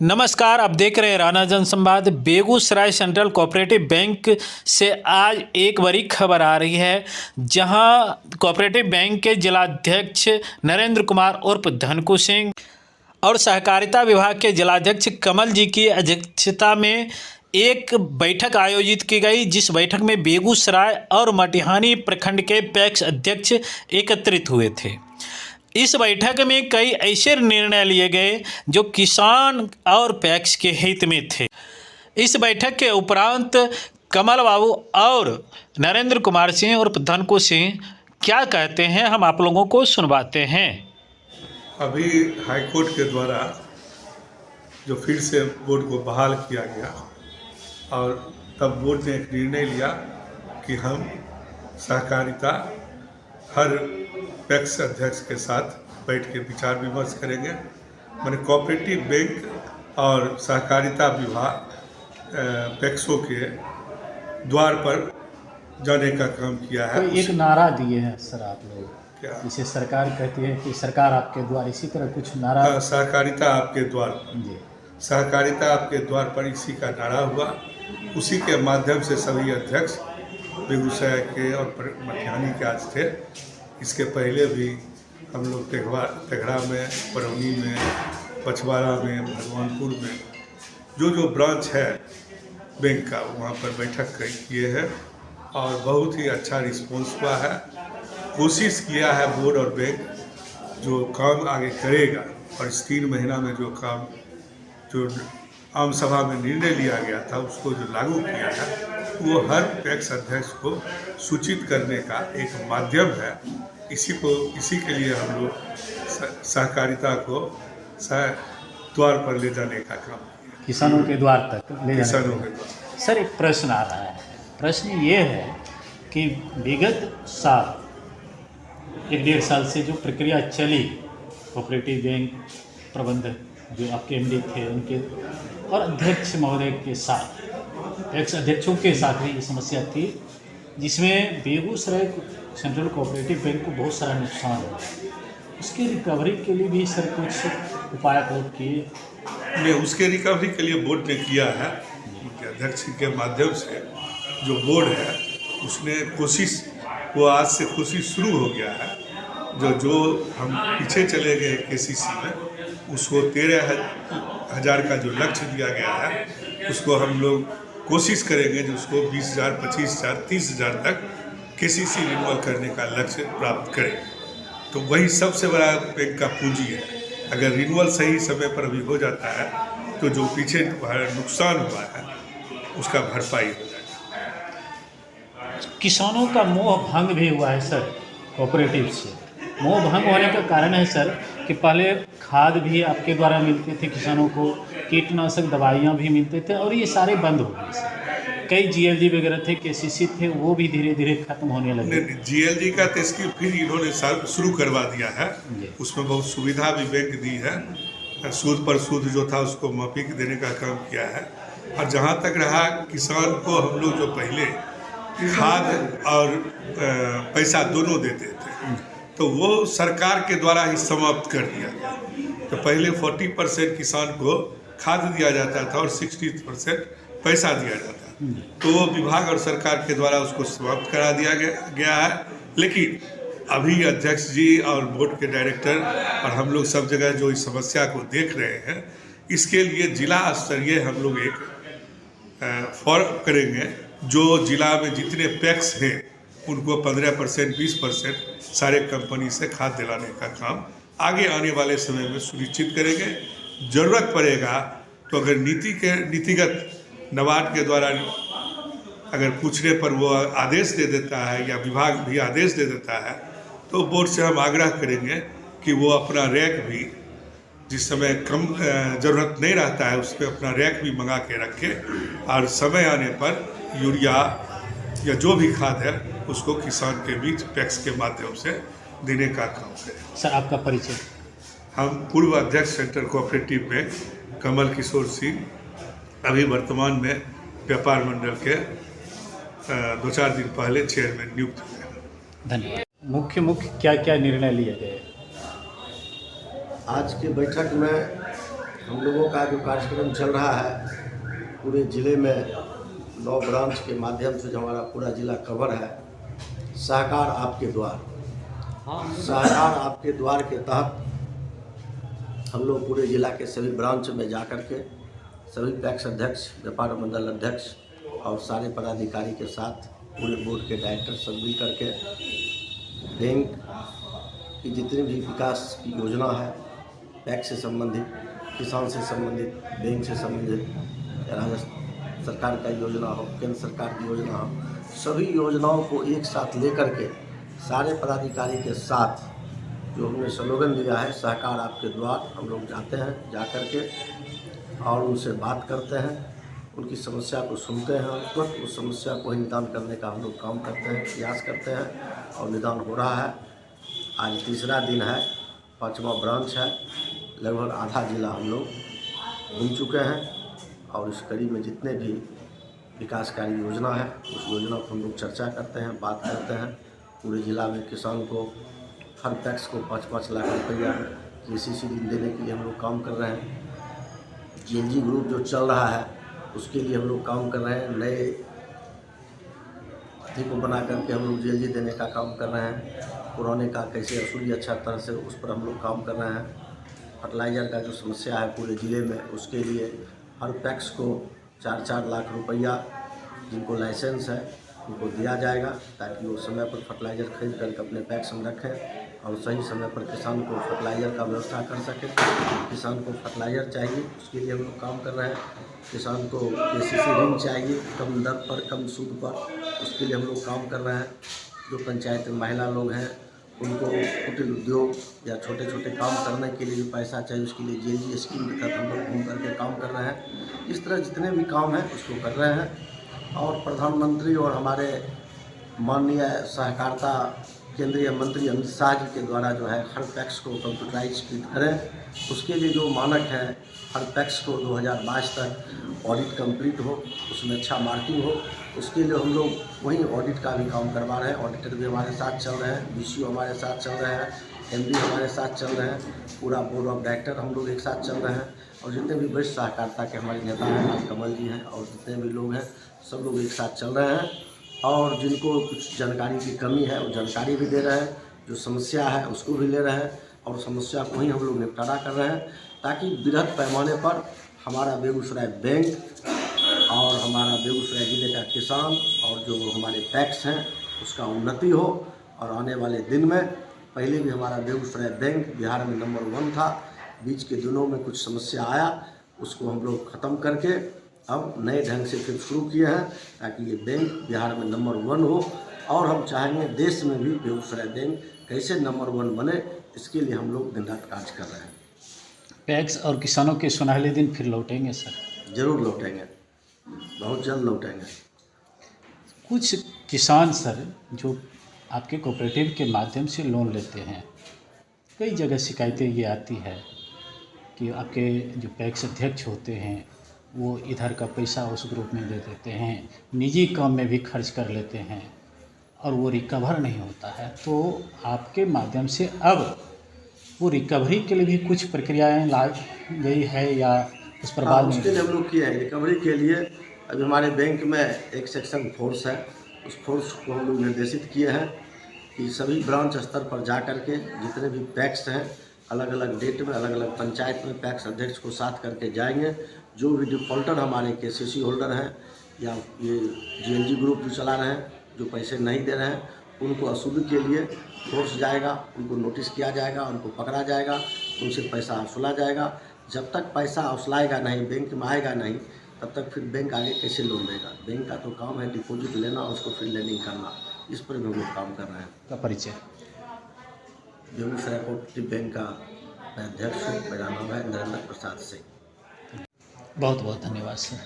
नमस्कार, आप देख रहे हैं राणा जनसंवाद। बेगूसराय सेंट्रल कोऑपरेटिव बैंक से आज एक बड़ी खबर आ रही है, जहां कोऑपरेटिव बैंक के जिलाध्यक्ष नरेंद्र कुमार उर्फ धनकू सिंह और सहकारिता विभाग के जिलाध्यक्ष कमल जी की अध्यक्षता में एक बैठक आयोजित की गई, जिस बैठक में बेगूसराय और मटिहानी प्रखंड के पैक्स अध्यक्ष एकत्रित हुए थे। इस बैठक में कई ऐसे निर्णय लिए गए जो किसान और पैक्स के हित में थे। इस बैठक के उपरांत कमल बाबू और नरेंद्र कुमार सिंह और धनकू सिंह क्या कहते हैं, हम आप लोगों को सुनवाते हैं। अभी हाईकोर्ट के द्वारा जो फिर से बोर्ड को बहाल किया गया और तब बोर्ड ने एक निर्णय लिया कि हम सहकारिता हर पैक्स अध्यक्ष के साथ बैठ के विचार विमर्श करेंगे। मैंने कोऑपरेटिव बैंक और सहकारिता विभाग पैक्सों के द्वार पर जाने का काम किया है। तो एक नारा दिए हैं सर आप लोग, क्या जिसे सरकार कहती है कि सरकार आपके द्वार, इसी तरह कुछ नारा। सहकारिता आपके द्वार पर, जी, सहकारिता आपके द्वार पर, इसी का नारा हुआ। उसी के माध्यम से सभी अध्यक्ष बेगूसराय के और मटिहानी के आज थे। इसके पहले भी हम लोग तेघड़ा में, परौनी में, पछवाड़ा में, भगवानपुर में जो ब्रांच है बैंक का, वहाँ पर बैठक किए हैं और बहुत ही अच्छा रिस्पॉन्स हुआ है। कोशिश किया है बोर्ड और बैंक जो काम आगे करेगा, और इस 3 महीना में जो काम जो आम सभा में निर्णय लिया गया था उसको जो लागू किया है, वो हर पैक्स अध्यक्ष को सूचित करने का एक माध्यम है। इसी के लिए हम लोग सहकारिता को द्वार पर ले जाने का काम किया, किसानों के द्वार तक ले जाने किसानों का। के द्वार। सर, एक प्रश्न आ रहा है। प्रश्न ये है कि विगत साल 1-1.5 साल से जो प्रक्रिया चली, कोऑपरेटिव बैंक प्रबंधक जो आपके एमडी थे उनके और अध्यक्ष महोदय के साथ, एक्स अध्यक्षों के साथ भी ये समस्या थी, जिसमें बेगूसराय सेंट्रल कोऑपरेटिव बैंक को बहुत सारा नुकसान हुआ। उसके रिकवरी के लिए भी सर कुछ उपाय किए? नहीं, उसके रिकवरी के लिए बोर्ड ने किया है। अध्यक्ष के माध्यम से जो बोर्ड है उसने कोशिश, वो आज से कोशिश शुरू हो गया है। जो हम पीछे चले गए केसीसी में, उसको 13,000 का जो लक्ष्य दिया गया है, उसको हम लोग कोशिश करेंगे जो उसको 20,000, 25,000, 30,000 तक केसीसी रिन्यूअल करने का लक्ष्य प्राप्त करें। तो वही सबसे बड़ा बैंक का पूंजी है। अगर रिन्यूअल सही समय पर अभी हो जाता है तो जो पीछे नुकसान हुआ है उसका भरपाई हो जाएगा। किसानों का मोह भंग भी हुआ है सर कोऑपरेटिव से। मोह भंग होने का कारण है सर कि पहले खाद भी आपके द्वारा मिलते थे किसानों को, कीटनाशक दवाइयाँ भी मिलते थे, और ये सारे बंद हो गए सर। कई जीएलजी वगैरह थे, केसीसी थे, वो भी धीरे धीरे खत्म होने लगे। जीएलजी का तो इसकी फिर इन्होंने शुरू करवा दिया है। उसमें बहुत सुविधा भी बैंक दी है। सूद पर सूद जो था उसको माफी देने का काम किया है। और जहाँ तक रहा किसान को, हम लोग जो पहले खाद और पैसा दोनों देते थे, तो वो सरकार के द्वारा ही समाप्त कर दिया गया। तो पहले 40% किसान को खाद दिया जाता था और 60% पैसा दिया जाता था। तो वो विभाग और सरकार के द्वारा उसको समाप्त करा दिया गया है। लेकिन अभी अध्यक्ष जी और बोर्ड के डायरेक्टर और हम लोग सब जगह जो इस समस्या को देख रहे हैं, इसके लिए जिला स्तरीय हम लोग एक फॉर्म करेंगे। जो जिला में जितने पैक्स हैं उनको 15%, 20% सारे कंपनी से खाद दिलाने का काम आगे आने वाले समय में सुनिश्चित करेंगे। ज़रूरत पड़ेगा तो अगर नीतिगत नबार्ड के द्वारा अगर पूछने पर वो आदेश दे देता है या विभाग भी आदेश दे देता है, तो बोर्ड से हम आग्रह करेंगे कि वो अपना रैक भी, जिस समय कम ज़रूरत नहीं रहता है, उस पर अपना रैक भी मंगा के रखे और समय आने पर यूरिया या जो भी खाद है उसको किसान के बीच पैक्स के माध्यम से देने का काम करें। सर, आपका परिचय? हम पूर्व अध्यक्ष central cooperative bank Kamal Kishore Singh, अभी वर्तमान में व्यापार मंडल के 2-4 दिन पहले चेयरमैन नियुक्त हुए। धन्यवाद। मुख्य क्या क्या निर्णय लिए गए? आज की बैठक में हम लोगों का जो कार्यक्रम चल रहा है पूरे ज़िले में 9 ब्रांच के माध्यम से जो हमारा पूरा ज़िला कवर है, सहकार आपके द्वार। सहकार आपके द्वार के तहत हम लोग पूरे ज़िला के सभी ब्रांच में जा कर के सभी पैक्स अध्यक्ष, व्यापार मंडल अध्यक्ष और सारे पदाधिकारी के साथ पूरे बोर्ड के डायरेक्टर सब मिल करके बैंक की जितनी भी विकास की योजना है, पैक्स से संबंधित, किसान से संबंधित, बैंक से संबंधित, राज्य सरकार का योजना हो, केंद्र सरकार की योजना हो, सभी योजनाओं को एक साथ लेकर के सारे पदाधिकारी के साथ जो हमने स्लोगन दिया है सहकार आपके द्वार, हम लोग जाते हैं, जा कर के और उनसे बात करते हैं, उनकी समस्या को सुनते हैं और तुरंत उस समस्या को ही निदान करने का हम लोग काम करते हैं, प्रयास करते हैं और निदान हो रहा है। आज तीसरा दिन है, 5वां ब्रांच है, लगभग आधा ज़िला हम लोग घूम चुके हैं और इस कड़ी में जितने भी विकासकारी योजना है उस योजना पर हम लोग चर्चा करते हैं, बात करते हैं। पूरे ज़िला में किसान को हर पैक्स को 5-5 लाख रुपया KCC ऋण देने के लिए हम लोग काम कर रहे हैं। GLG ग्रुप जो चल रहा है उसके लिए हम लोग काम कर रहे हैं, नए अथी को बना करके हम लोग GLG देने का काम कर रहे हैं। पुराने का कैसे वसूली अच्छा तरह से उस पर हम लोग काम कर रहे हैं। फर्टिलाइज़र का जो समस्या है पूरे ज़िले में उसके लिए हर पैक्स को 4-4 लाख रुपया जिनको लाइसेंस है उनको दिया जाएगा ताकि वो समय पर फर्टिलाइज़र खरीद करके अपने पैक्स में रखें और सही समय पर किसान को फर्टिलाइज़र का व्यवस्था कर सकें। किसान को फर्टिलाइज़र चाहिए उसके लिए हम लोग काम कर रहे हैं। किसान को KCC ऋण चाहिए कम दर पर, कम सूद पर, उसके लिए हम लोग काम कर रहे हैं। जो पंचायत में महिला लोग हैं उनको कुटीर उद्योग या छोटे छोटे काम करने के लिए जो पैसा चाहिए उसके लिए GLG स्कीम के तहत हम लोग घूम करके काम कर रहे हैं। इस तरह जितने भी काम हैं उसको कर रहे हैं और प्रधानमंत्री और हमारे माननीय सहकारिता केंद्रीय मंत्री अमित शाह जी के द्वारा जो है हर पैक्स को कंप्यूटराइज करें। उसके लिए जो मानक है हर पैक्स को 2022 तक ऑडिट कंप्लीट हो, उसमें अच्छा मार्किंग हो, उसके लिए हम लोग वहीं ऑडिट का भी काम करवा रहे हैं। ऑडिटर भी हमारे साथ चल रहे हैं, BCO हमारे साथ चल रहे हैं, MD हमारे साथ चल रहे हैं, पूरा बोर्ड ऑफ डायरेक्टर हम लोग एक साथ चल रहे हैं और जितने भी वरिष्ठ सहकारिता के हमारे नेता हैं, आज कमल जी हैं और जितने भी लोग हैं सब लोग एक साथ चल रहे हैं और जिनको कुछ जानकारी की कमी है वो जानकारी भी दे रहे हैं, जो समस्या है उसको भी ले रहे हैं और समस्या को ही हम लोग निपटारा कर रहे हैं ताकि बृहद पैमाने पर हमारा बेगूसराय बैंक और हमारा बेगूसराय ज़िले का किसान और जो हमारे पैक्स हैं उसका उन्नति हो। और आने वाले दिन में पहले भी हमारा बेगूसराय बैंक बिहार में नंबर 1 था, बीच के दिनों में कुछ समस्या आया, उसको हम लोग ख़त्म करके अब नए ढंग से फिर शुरू किए हैं ताकि ये बैंक बिहार में नंबर 1 हो और हम चाहेंगे देश में भी बेगूसराय बैंक कैसे नंबर 1 बने, इसके लिए हम लोग दिन रात कार्य कर रहे हैं। पैक्स और किसानों के सुनहरे दिन फिर लौटेंगे सर? ज़रूर लौटेंगे, बहुत जल्द लौटेंगे। कुछ किसान सर जो आपके कोऑपरेटिव के माध्यम से लोन लेते हैं, कई जगह शिकायतें ये आती है कि आपके जो पैक्स अध्यक्ष होते हैं वो इधर का पैसा उस ग्रुप में दे देते हैं, निजी काम में भी खर्च कर लेते हैं और वो रिकवर नहीं होता है। तो आपके माध्यम से अब वो रिकवरी के लिए भी कुछ प्रक्रियाएं ला गई है या उस पर बाद में? उसके लिए हम लोग किए हैं रिकवरी के लिए। अभी हमारे बैंक में एक सेक्शन फोर्स है, उस फोर्स को हम लोग निर्देशित किए हैं कि सभी ब्रांच स्तर पर जा कर के जितने भी पैक्स हैं अलग अलग डेट में अलग अलग पंचायत में पैक्स अध्यक्ष को साथ करके जाएंगे। जो भी डिफ़ॉल्टर हमारे KCC होल्डर हैं या ये GLG ग्रुप जो चला रहे हैं, जो पैसे नहीं दे रहे हैं, उनको वसूली के लिए फोर्स जाएगा, उनको नोटिस किया जाएगा, उनको पकड़ा जाएगा, उनसे पैसा वसूला जाएगा। जब तक पैसा वसूलाएगा नहीं, बैंक में आएगा नहीं, तब तक फिर बैंक आगे कैसे लोन देगा? बैंक का तो काम है डिपॉजिट लेना और उसको फिर लेंडिंग करना, इस पर भी हम लोग काम कर रहे हैं। का परिचय? बेगूसराय कोऑपरेटिव बैंक का मैं अध्यक्ष हूँ, मेरा नाम है नरेंद्र प्रसाद सिंह। बहुत बहुत धन्यवाद सर।